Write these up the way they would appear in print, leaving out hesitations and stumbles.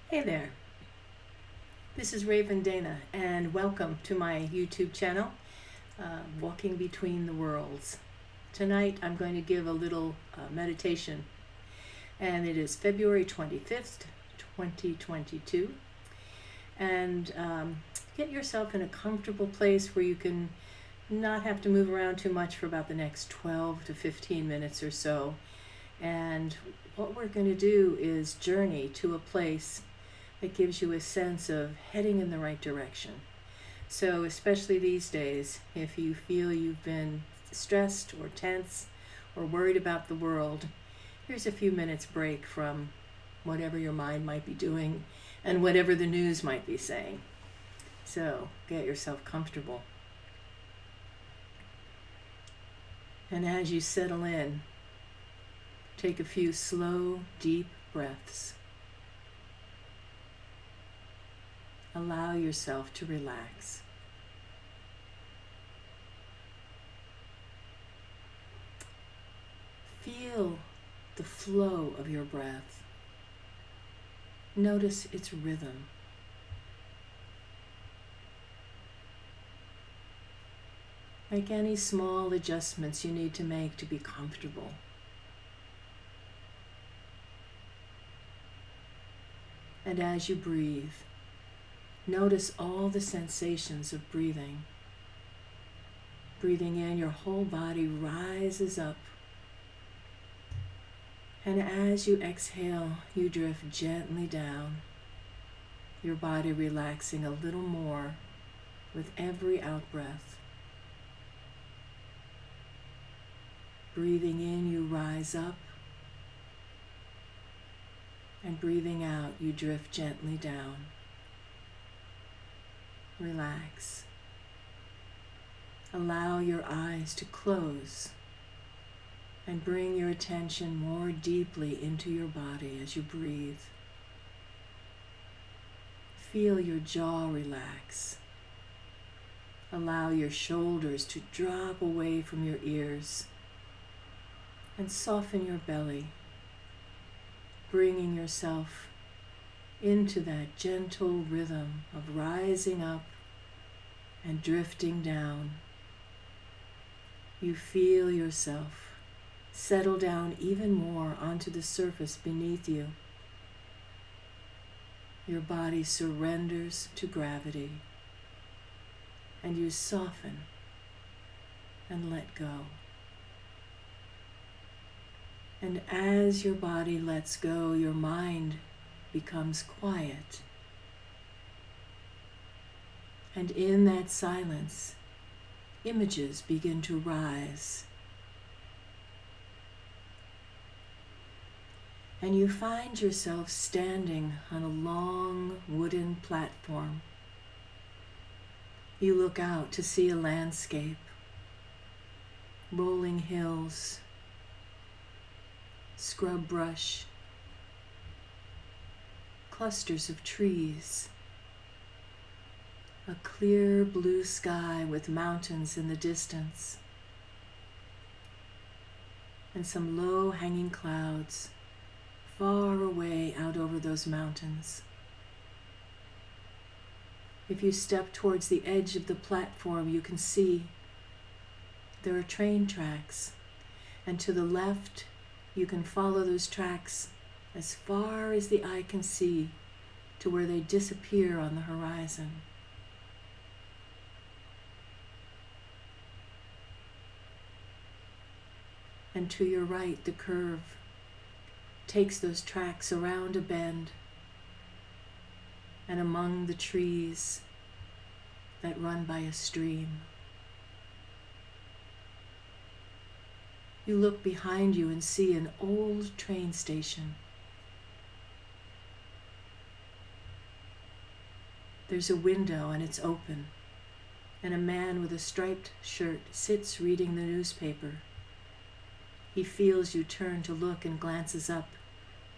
Hey there, this is Raven Dana, and welcome to my YouTube channel, Walking Between the Worlds. Tonight I'm going to give a little meditation, and it is February 25th, 2022. And get yourself in a comfortable place where you can not have to move around too much for about the next 12 to 15 minutes or so. And what we're going to do is journey to a place that gives you a sense of heading in the right direction. So especially these days, if you feel you've been stressed or tense or worried about the world, here's a few minutes break from whatever your mind might be doing and whatever the news might be saying. So get yourself comfortable. And as you settle in, take a few slow, deep breaths. Allow yourself to relax. Feel the flow of your breath. Notice its rhythm. Make any small adjustments you need to make to be comfortable. And as you breathe, notice all the sensations of breathing. Breathing in, your whole body rises up. And as you exhale, you drift gently down, your body relaxing a little more with every out-breath. Breathing in, you rise up. And breathing out, you drift gently down. Relax. Allow your eyes to close and bring your attention more deeply into your body as you breathe. Feel your jaw relax. Allow your shoulders to drop away from your ears and soften your belly, bringing yourself into that gentle rhythm of rising up and drifting down. You feel yourself settle down even more onto the surface beneath you. Your body surrenders to gravity, and you soften and let go. And as your body lets go, your mind becomes quiet. And in that silence, images begin to rise. And you find yourself standing on a long wooden platform. You look out to see a landscape, rolling hills, scrub brush, clusters of trees, a clear blue sky with mountains in the distance, and some low-hanging clouds far away out over those mountains. If you step towards the edge of the platform, you can see there are train tracks, and to the left, you can follow those tracks as far as the eye can see to where they disappear on the horizon. And to your right, the curve takes those tracks around a bend and among the trees that run by a stream. You look behind you and see an old train station. There's a window and it's open, and a man with a striped shirt sits reading the newspaper. He feels you turn to look and glances up,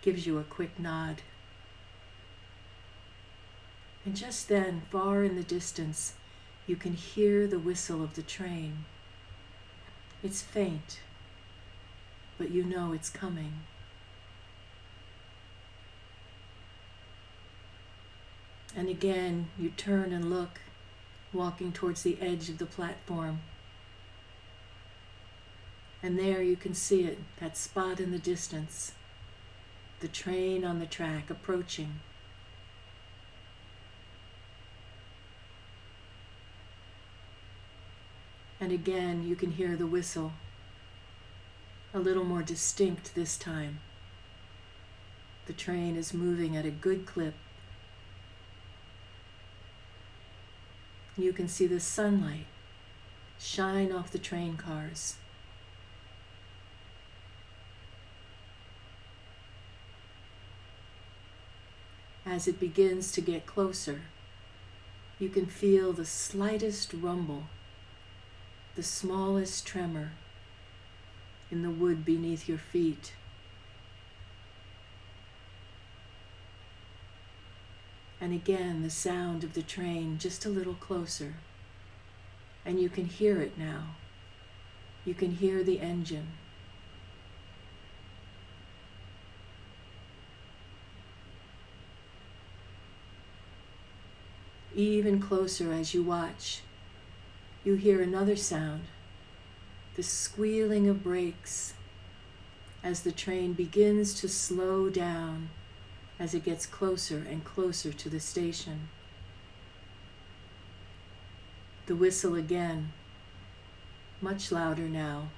gives you a quick nod. And just then, far in the distance, you can hear the whistle of the train. It's faint, but you know it's coming. And again, you turn and look, walking towards the edge of the platform. And there you can see it, that spot in the distance, the train on the track approaching. And again, you can hear the whistle, a little more distinct this time. The train is moving at a good clip. You can see the sunlight shine off the train cars. As it begins to get closer, you can feel the slightest rumble, the smallest tremor in the wood beneath your feet. And again, the sound of the train just a little closer. And you can hear it now. You can hear the engine. Even closer as you watch, you hear another sound, the squealing of brakes as the train begins to slow down as it gets closer and closer to the station. The whistle again, much louder now.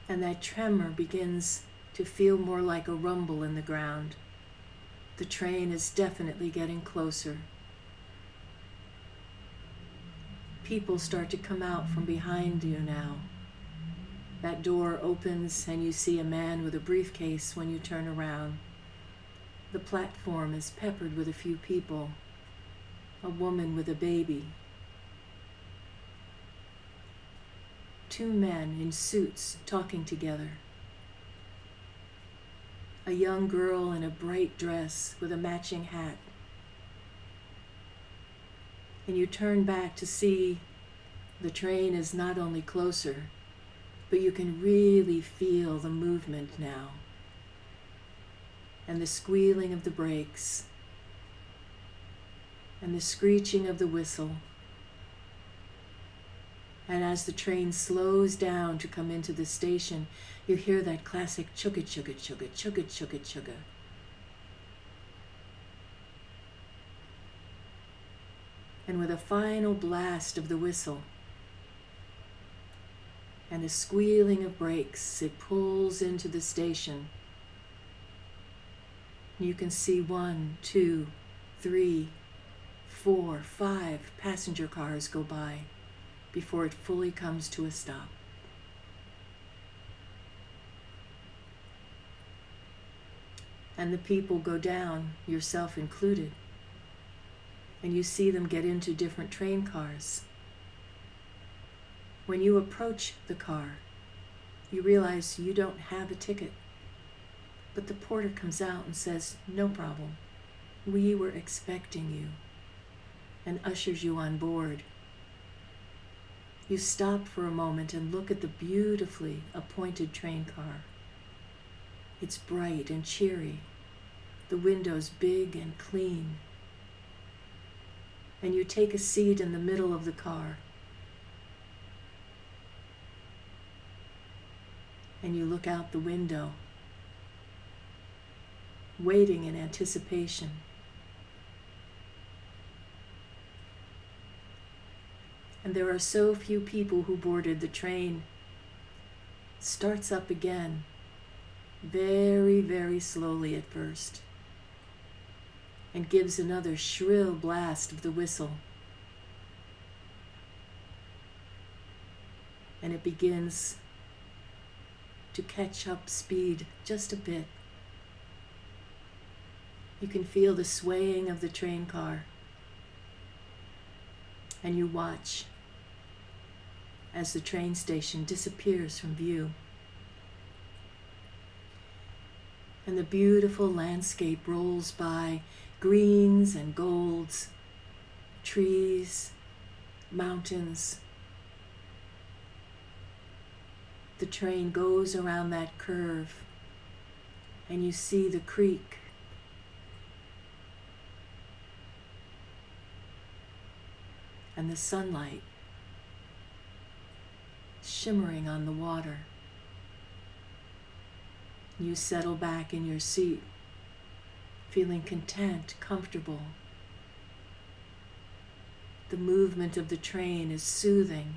And that tremor begins to feel more like a rumble in the ground. The train is definitely getting closer. People start to come out from behind you now. That door opens and you see a man with a briefcase when you turn around. The platform is peppered with a few people. A woman with a baby. Two men in suits talking together. A young girl in a bright dress with a matching hat. And you turn back to see the train is not only closer, but you can really feel the movement now. And the squealing of the brakes. And the screeching of the whistle. And as the train slows down to come into the station, you hear that classic chugga chugga chugga chugga chugga chugga. And with a final blast of the whistle and a squealing of brakes, it pulls into the station. You can see 1, 2, 3, 4, 5 passenger cars go by before it fully comes to a stop. And the people go down, yourself included, and you see them get into different train cars. When you approach the car, you realize you don't have a ticket, but the porter comes out and says, "No problem, we were expecting you," and ushers you on board. You stop for a moment and look at the beautifully appointed train car. It's bright and cheery, the windows big and clean. And you take a seat in the middle of the car. And you look out the window, waiting in anticipation. And there are so few people who boarded the train. It starts up again, very, very slowly at first, and gives another shrill blast of the whistle. And it begins to catch up speed just a bit. You can feel the swaying of the train car. And you watch as the train station disappears from view. And the beautiful landscape rolls by, greens and golds, trees, mountains. the train goes around that curve and you see the creek. And the sunlight shimmering on the water. You settle back in your seat, feeling content, comfortable. The movement of the train is soothing.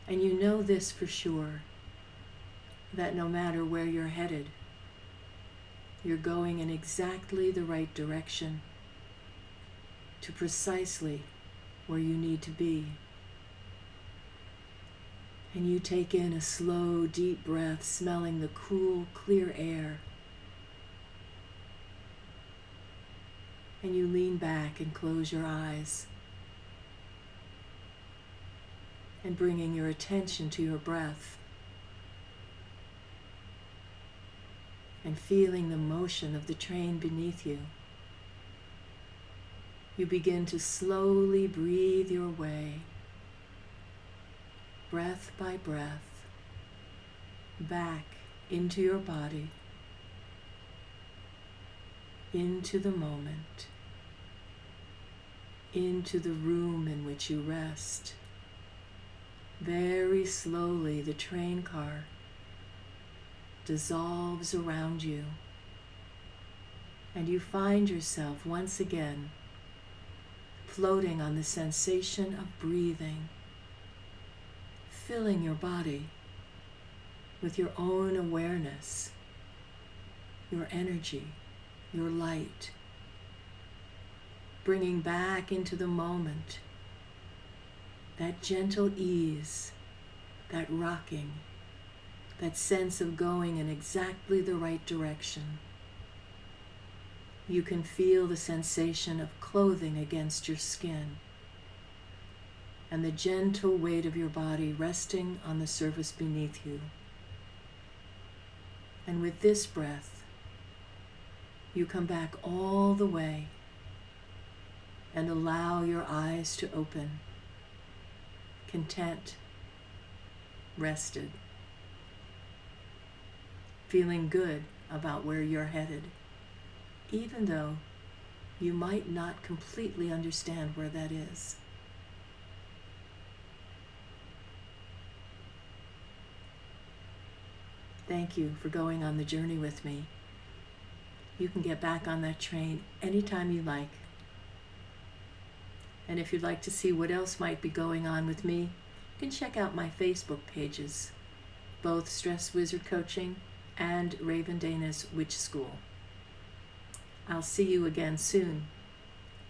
And you know this for sure, that no matter where you're headed, you're going in exactly the right direction to precisely where you need to be. And you take in a slow, deep breath, smelling the cool, clear air. And you lean back and close your eyes. And bringing your attention to your breath. And feeling the motion of the train beneath you. You begin to slowly breathe your way, breath by breath, back into your body, into the moment, into the room in which you rest. Very slowly the train car dissolves around you, and you find yourself once again floating on the sensation of breathing, filling your body with your own awareness, your energy, your light, bringing back into the moment that gentle ease, that rocking, that sense of going in exactly the right direction. You can feel the sensation of clothing against your skin and the gentle weight of your body resting on the surface beneath you. And with this breath, you come back all the way and allow your eyes to open, content, rested, feeling good about where you're headed, even though you might not completely understand where that is. Thank you for going on the journey with me. You can get back on that train anytime you like. And if you'd like to see what else might be going on with me, you can check out my Facebook pages, both Stress Wizard Coaching and Raven Dana's Witch School. I'll see you again soon,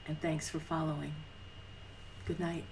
and thanks for following. Good night.